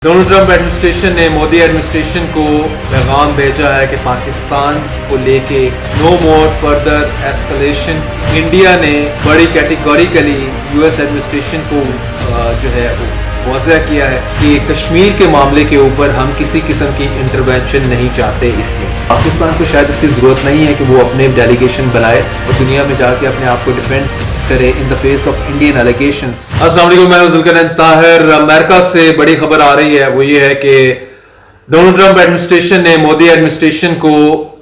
Donald Trump administration ने Modi administration को पैगाम भेजा है कि पाकिस्तान को लेके no more further escalation. India ने बड़ी कैटेगोरिकली यूएस एडमिनिस्ट्रेशन को जो है वाज़ह किया है कि कश्मीर के मामले के ऊपर हम किसी किस्म की इंटरवेंशन नहीं चाहते। इसमें पाकिस्तान को शायद इसकी ज़रूरत नहीं है कि वो अपने डेलीगेशन बनाए और दुनिया में जाके अपने आप को डिफेंड करे in the face of Indian allegations. अस्सलाम वालेकुम, मैं जुल्करनैन ताहिर। अमेरिका से बड़ी खबर आ रही है, वो ये है कि डोनाल्ड ट्रंप एडमिनिस्ट्रेशन ने मोदी एडमिनिस्ट्रेशन को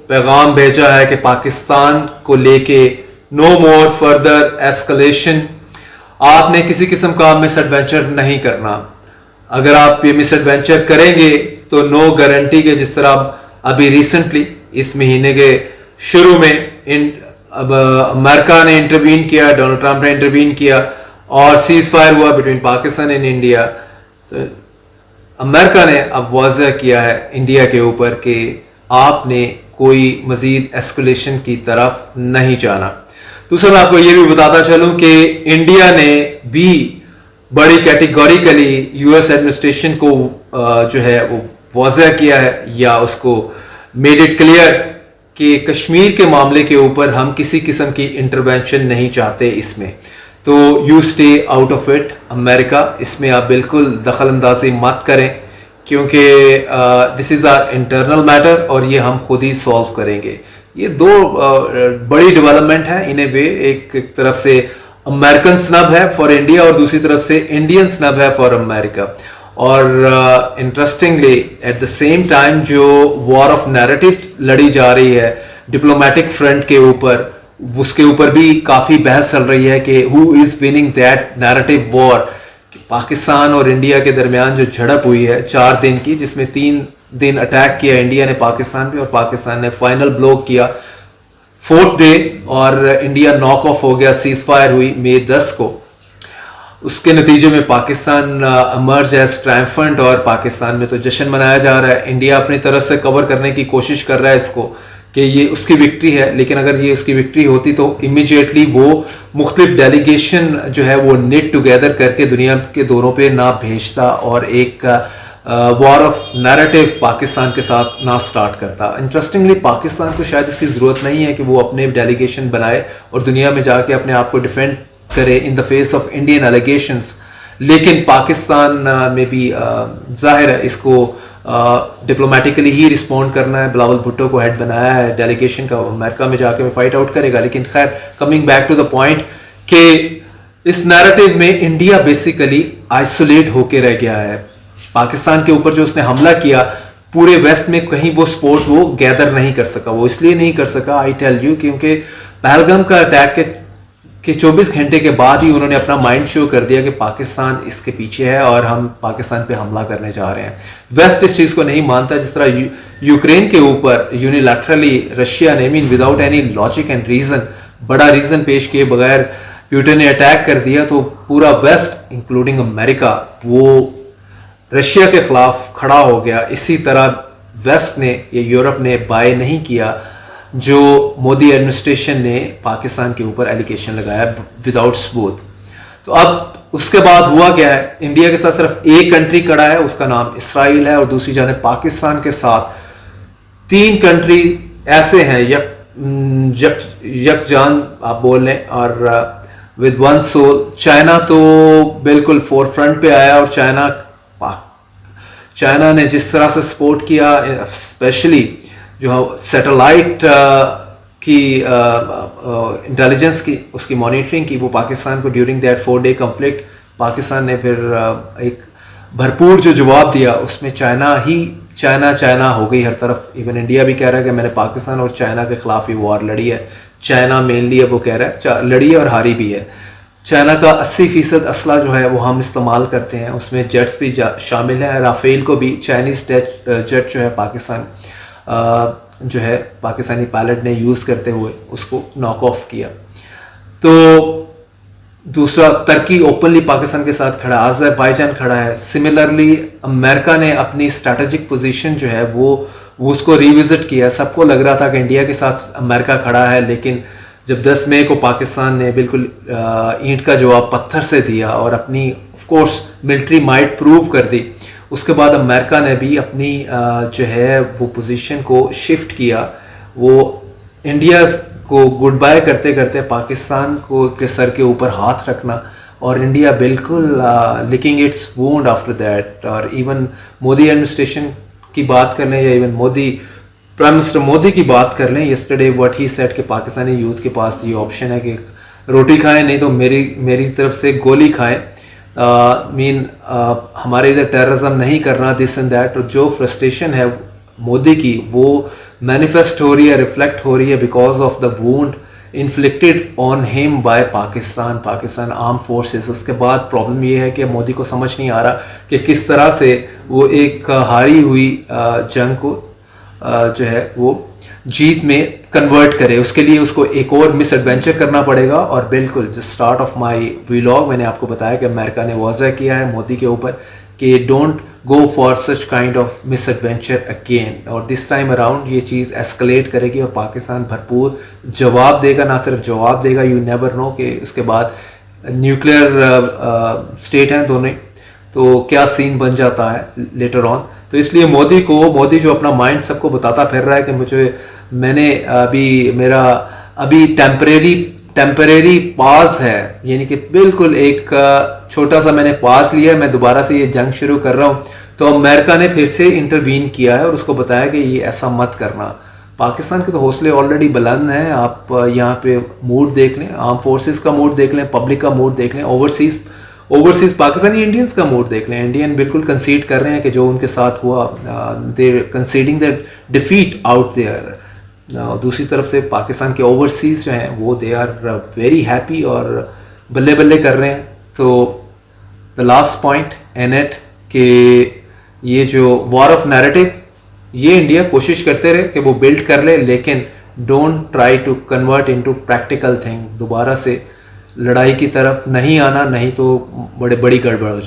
पैगाम भेजा है कि पाकिस्तान को लेके नो मोर फर्दर एस्केलेशन। आपने किसी किस्म का मिस एडवेंचर नहीं करना। अगर आप ये मिस एडवेंचर करेंगे तो नो गारंटी के, जिस तरह अभी रिसेंटली इस महीने के शुरू में अब अमेरिका ने इंटरवीन किया, डोनाल्ड ट्रंप ने इंटरवीन किया और सीज फायर हुआ बिटवीन पाकिस्तान एंड इंडिया। तो अमेरिका ने अब वाज़ह किया है इंडिया के ऊपर कि आपने कोई मजीद एस्केलेशन की तरफ नहीं जाना। दूसरा, मैं आपको ये भी बताता चलूं कि इंडिया ने भी बड़ी कैटेगोरिकली यूएस एडमिनिस्ट्रेशन को जो है वो वाज़ह किया है या उसको मेड इट क्लियर कि कश्मीर के मामले के ऊपर हम किसी किस्म की इंटरवेंशन नहीं चाहते इसमें। तो you stay out of it America, इसमें आप बिल्कुल दखल अंदाजी मत करें क्योंकि this is our internal matter और ये हम खुद ही सॉल्व करेंगे। ये दो बड़ी डेवलपमेंट है इन ए वे। एक तरफ से अमेरिकन स्नब है फॉर इंडिया और दूसरी तरफ से इंडियन स्नब है फॉर अमेरिका। और interestingly at the same time जो वॉर ऑफ नैरेटिव लड़ी जा रही है डिप्लोमेटिक फ्रंट के ऊपर, उसके ऊपर भी काफ़ी बहस चल रही है कि who is winning that narrative war. Pakistan और इंडिया के दरमियान जो झड़प हुई है 4 दिन की, जिसमें 3 दिन अटैक किया इंडिया ने पाकिस्तान पे और पाकिस्तान ने फाइनल ब्लो किया 4th डे और इंडिया नॉक ऑफ हो गया। सीज फायर हुई मई 10 को। उसके नतीजे में पाकिस्तान इमर्ज एज ट्रायम्फेंट और पाकिस्तान में तो जश्न मनाया जा रहा है। इंडिया अपनी तरफ से कवर करने की कोशिश कर रहा है इसको कि ये उसकी विक्ट्री है, लेकिन अगर ये उसकी विक्ट्री होती तो इमीडिएटली वो मुख्तलिफ डेलीगेशन जो है वो निट टुगेदर करके दुनिया के दौरों पे ना भेजता और एक वॉर ऑफ नैरेटिव पाकिस्तान के साथ ना स्टार्ट करता। इंटरेस्टिंगली पाकिस्तान को शायद इसकी ज़रूरत नहीं है कि वो अपने डेलीगेशन बनाए और दुनिया में जाके अपने आप को डिफेंड करे in the face of Indian allegations, लेकिन पाकिस्तान में भी जाहिर है इसको डिप्लोमेटिकली ही रिस्पॉन्ड करना है। बिलावल भुट्टो को हेड बनाया है डेलीगेशन का, अमेरिका में जाके वो फाइट आउट करेगा। लेकिन खैर, coming back to the point कि इस नैरेटिव में इंडिया बेसिकली आइसोलेट होके रह गया है। पाकिस्तान के ऊपर जो उसने हमला किया पूरे वेस्ट में कहीं वो सपोर्ट वो गैदर नहीं कर सका। वो इसलिए नहीं कर सका, आई टेल यू, क्योंकि पहलगाम का अटैक के 24 घंटे के बाद ही उन्होंने अपना माइंड शो कर दिया कि पाकिस्तान इसके पीछे है और हम पाकिस्तान पे हमला करने जा रहे हैं। वेस्ट इस चीज़ को नहीं मानता। जिस तरह यूक्रेन के ऊपर यूनिलैटरली रशिया ने, mean without any logic and reason, बड़ा रीज़न पेश किए बगैर पुतिन ने अटैक कर दिया, तो पूरा वेस्ट इंक्लूडिंग अमेरिका वो रशिया के खिलाफ खड़ा हो गया। इसी तरह वेस्ट ने या यूरोप ने बाय नहीं किया जो मोदी एडमिनिस्ट्रेशन ने पाकिस्तान के ऊपर एलिगेशन लगाया विदाउट सबूत। तो अब उसके बाद हुआ क्या है, इंडिया के साथ सिर्फ एक कंट्री खड़ा है, उसका नाम इसराइल है, और दूसरी जानिब पाकिस्तान के साथ 3 कंट्री ऐसे हैं यकजान आप बोल लें और विद वन सोल। चाइना तो बिल्कुल फोर फ्रंट पे आया और चाइना ने जिस तरह से सपोर्ट किया, स्पेशली जो सैटेलाइट की इंटेलिजेंस की, उसकी मॉनिटरिंग की, वो पाकिस्तान को during that 4-day conflict Pakistan ने फिर एक भरपूर जो जवाब दिया, उसमें चाइना हो गई हर तरफ। इवन इंडिया भी कह रहा है कि मैंने पाकिस्तान और चाइना के खिलाफ ही वॉर लड़ी है। चाइना मेनली है, वो कह रहा है लड़ी है और हारी भी है। चाइना का 80% असला जो है वो हम इस्तेमाल करते हैं, उसमें जेट्स भी शामिल हैं। राफेल को भी चाइनीज जेट जो है पाकिस्तान जो है पाकिस्तानी पायलट ने यूज़ करते हुए उसको नॉक ऑफ किया। तो दूसरा, तुर्की ओपनली पाकिस्तान के साथ खड़ा है, अज़रबैजान खड़ा है। सिमिलरली अमेरिका ने अपनी स्ट्रैटेजिक पोजीशन जो है वो उसको रिविजिट किया। सबको लग रहा था कि इंडिया के साथ अमेरिका खड़ा है, लेकिन जब 10 मई को पाकिस्तान ने बिल्कुल ईंट का जवाब पत्थर से दिया और अपनी of course military might prove कर दी, उसके बाद अमेरिका ने भी अपनी जो है वो पोजीशन को शिफ्ट किया। वो इंडिया को गुड बाय करते करते पाकिस्तान को के सर के ऊपर हाथ रखना, और इंडिया बिल्कुल licking its wound after that. और इवन मोदी एडमिनिस्ट्रेशन की बात कर लें या इवन प्राइम मिनिस्टर मोदी की बात कर लें, यस्टरडे व्हाट ही सेड कि पाकिस्तानी यूथ के पास ये ऑप्शन है कि रोटी खाएं नहीं तो मेरी तरफ से गोली खाएं। हमारे इधर टेररिज्म नहीं करना, दिस एंड दैट। और जो फ्रस्ट्रेशन है मोदी की वो मैनिफेस्ट हो रही है, रिफ्लेक्ट हो रही है because of the wound inflicted on him by Pakistan arm forces. उसके बाद प्रॉब्लम ये है कि मोदी को समझ नहीं आ रहा कि किस तरह से वो एक हारी हुई जंग को जो है वो जीत में कन्वर्ट करे। उसके लिए उसको एक और मिस एडवेंचर करना पड़ेगा। और बिल्कुल जो स्टार्ट ऑफ माय व्लॉग मैंने आपको बताया कि अमेरिका ने वाज़ह किया है मोदी के ऊपर कि don't go for such kind of miss adventure again. और दिस टाइम अराउंड ये चीज़ एस्केलेट करेगी और पाकिस्तान भरपूर जवाब देगा। ना सिर्फ जवाब देगा, यू नेवर नो कि उसके बाद न्यूक्लियर स्टेट हैं दोनों, तो क्या सीन बन जाता है लेटर ऑन। तो इसलिए मोदी जो अपना माइंड सबको बताता फिर रहा है कि मेरा अभी टेम्परेरी पास है, यानी कि बिल्कुल एक छोटा सा मैंने पास लिया है, मैं दोबारा से ये जंग शुरू कर रहा हूँ। तो अमेरिका ने फिर से इंटरवीन किया है और उसको बताया कि ये ऐसा मत करना। पाकिस्तान के तो हौसले ऑलरेडी बुलंद हैं। आप यहाँ पे मूड देख लें, आर्म फोर्सेस का मूड देख लें, पब्लिक का मूड देख लें, ओवरसीज पाकिस्तानी इंडियंस का मूड देख लें। इंडियन बिल्कुल कंसीड कर रहे हैं कि जो उनके साथ हुआ, they conceding the defeat out there. दूसरी तरफ से पाकिस्तान के ओवरसीज जो हैं वो दे आर वेरी हैप्पी और बल्ले बल्ले कर रहे हैं। तो the last point in it कि ये जो वॉर ऑफ नैरेटिव ये इंडिया कोशिश करते रहे कि वो बिल्ड कर ले, लेकिन don't try to convert into practical thing. दोबारा से लड़ाई की तरफ नहीं आना, नहीं तो बड़ी गड़बड़ हो जाए।